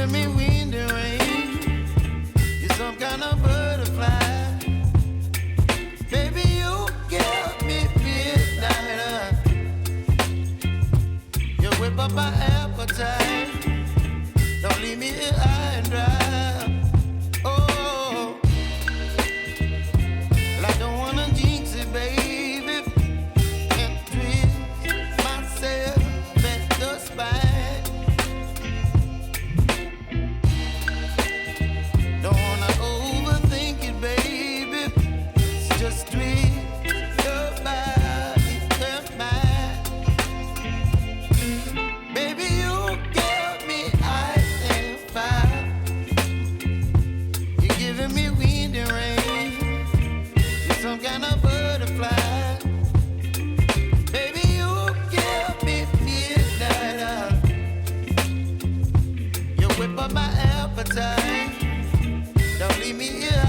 giving me wind and rain. You're some kind of butterfly. Baby, you give me midnight. You whip up my appetite. Don't leave me here high and dry. Oh, well, I don't wanna jinx it, baby, and twist myself at the spine. Don't wanna overthink it, baby. It's just twist your body and mine. Baby, you give me ice and fire. You're giving me wind and rain. You're some kind of butterfly. Baby, you give me midnight. You whip up my appetite. Don't leave me here